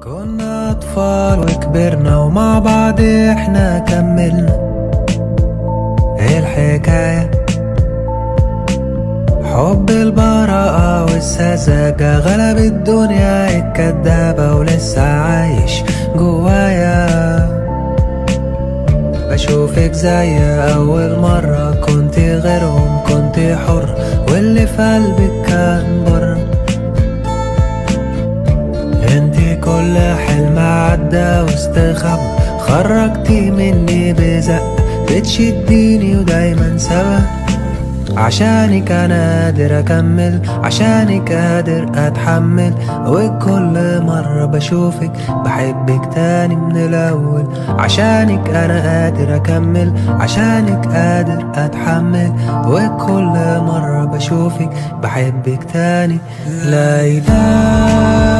كنا أطفال وكبرنا ومع بعض احنا كملنا. ايه الحكاية؟ حب البراءة والسذاجة غلب الدنيا الكدابة ولسه عايش جوايا. بشوفك زي أول مرة، كنت غيرهم، كنت حر واللي في قلبك كان بره. انتي كل حلم عدى واستخبى، خرجتي مني بزق، بتشديني ودايما سوا. عشانك انا قادر اكمل، عشانك قادر اتحمل، وكل مرة بشوفك بحبك تاني من الاول. عشانك انا قادر اكمل، عشانك قادر اتحمل، وكل مرة بشوفك بحبك تاني. لا إله